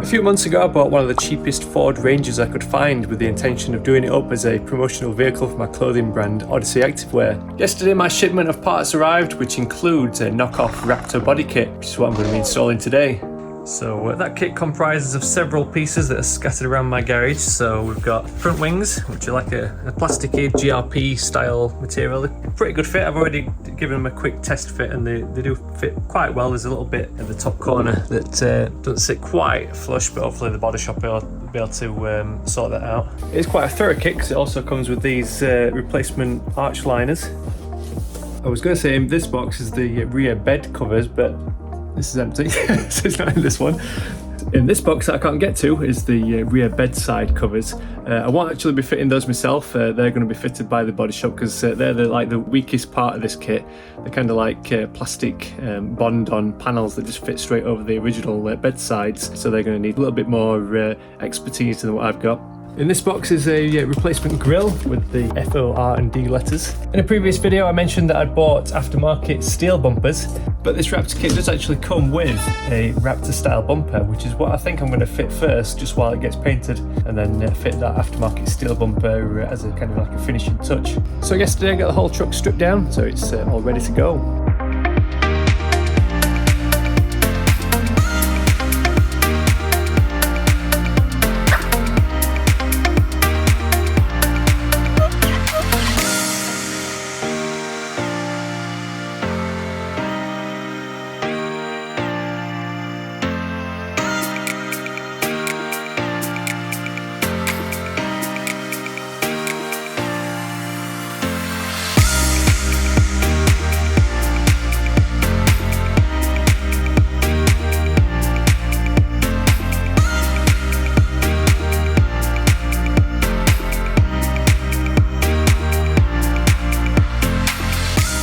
A few months ago I bought one of the cheapest Ford Rangers I could find with the intention of doing it up as a promotional vehicle for my clothing brand Odyssey Activewear. Yesterday my shipment of parts arrived, which includes a knockoff Raptor body kit, which is what I'm going to be installing today. So that kit comprises of several pieces that are scattered around my garage. So we've got front wings, which are like a plasticky GRP style material. They're pretty good fit. I've already given them a quick test fit and they do fit quite well. There's a little bit at the top corner that doesn't sit quite flush, but hopefully the body shop will be able to sort that out. It's quite a thorough kit because it also comes with these replacement arch liners. I was going to say in this box is the rear bed covers, but this is empty, so it's not in this one. In this box that I can't get to is the rear bedside covers. I won't actually be fitting those myself. They're going to be fitted by the body shop because they're the weakest part of this kit. They're kind of like plastic bond-on panels that just fit straight over the original bedsides, so they're going to need a little bit more expertise than what I've got. In this box is a replacement grille with the FOR and D letters. In a previous video I mentioned that I'd bought aftermarket steel bumpers, but this Raptor kit does actually come with a Raptor style bumper, which is what I think I'm going to fit first just while it gets painted, and then fit that aftermarket steel bumper as a kind of like a finishing touch. So yesterday I got the whole truck stripped down, so it's all ready to go.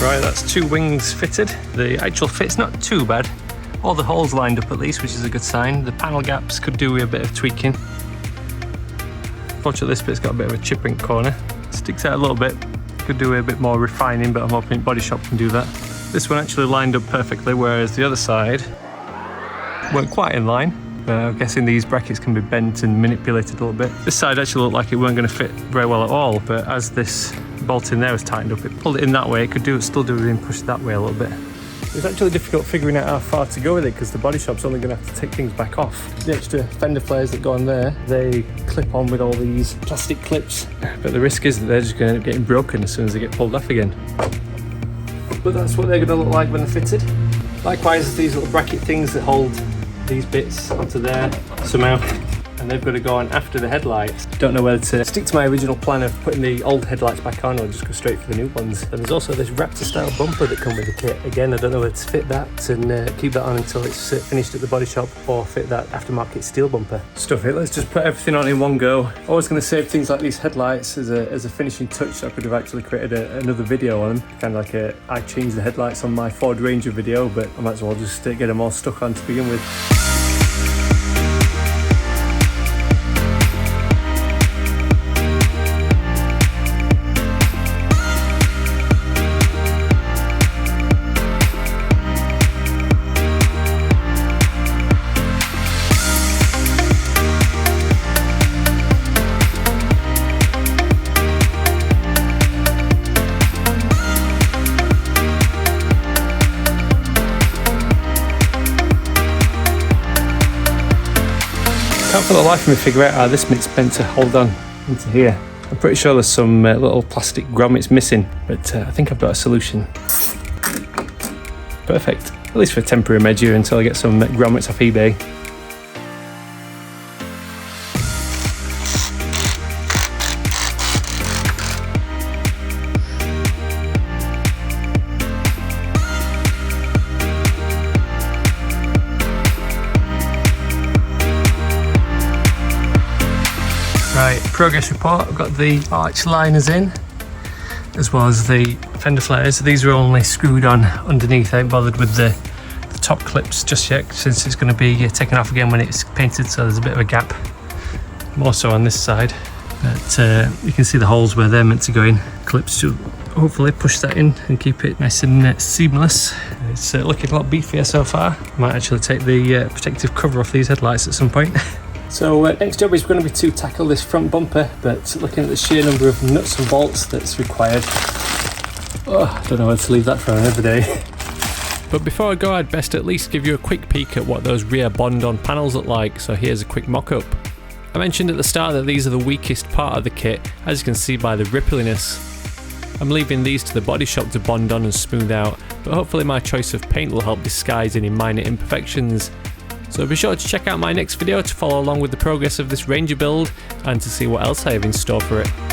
Right, that's two wings fitted. The actual fit's not too bad. All the holes lined up at least, which is a good sign. The panel gaps could do with a bit of tweaking. Fortunately this bit's got a bit of a chip in corner. Sticks out a little bit. Could do with a bit more refining, but I'm hoping body shop can do that. This one actually lined up perfectly, whereas the other side weren't quite in line. I'm guessing these brackets can be bent and manipulated a little bit. This side actually looked like it weren't going to fit very well at all, but as this bolt in there was tightened up, it pulled it in that way. It could still do it and push it that way a little bit. It's actually difficult figuring out how far to go with it because the body shop's only going to have to take things back off. The extra fender flares that go on there, they clip on with all these plastic clips, but the risk is that they're just going to end up getting broken as soon as they get pulled off again. But that's what they're going to look like when they're fitted. Likewise, these little bracket things that hold these bits onto there somehow, and they've got to go on after the headlights. Don't know whether to stick to my original plan of putting the old headlights back on or just go straight for the new ones. And there's also this Raptor style bumper that comes with the kit. Again, I don't know whether to fit that and keep that on until it's finished at the body shop, or fit that aftermarket steel bumper. Stuff it, let's just put everything on in one go. I was going to save things like these headlights as a finishing touch. I could have actually created another video on them, kind of like I changed the headlights on my Ford Ranger video, but I might as well just get them all stuck on to begin with. I can't for the life of me figure out how this bit's meant to hold on into here. I'm pretty sure there's some little plastic grommets missing, but I think I've got a solution. Perfect, at least for a temporary measure until I get some grommets off eBay. Right, progress report. I've got the arch liners in, as well as the fender flares. These are only screwed on underneath. I ain't bothered with the top clips just yet, since it's going to be taken off again when it's painted, so there's a bit of a gap. More so on this side, but you can see the holes where they're meant to go in. Clips should hopefully push that in and keep it nice and seamless. It's looking a lot beefier so far. Might actually take the protective cover off these headlights at some point. So next job is going to be to tackle this front bumper, but looking at the sheer number of nuts and bolts that's required, I don't know whether to leave that for another day. But before I go, I'd best at least give you a quick peek at what those rear bond-on panels look like, so here's a quick mock-up. I mentioned at the start that these are the weakest part of the kit, as you can see by the rippliness. I'm leaving these to the body shop to bond on and smooth out, but hopefully my choice of paint will help disguise any minor imperfections. So be sure to check out my next video to follow along with the progress of this Ranger build and to see what else I have in store for it.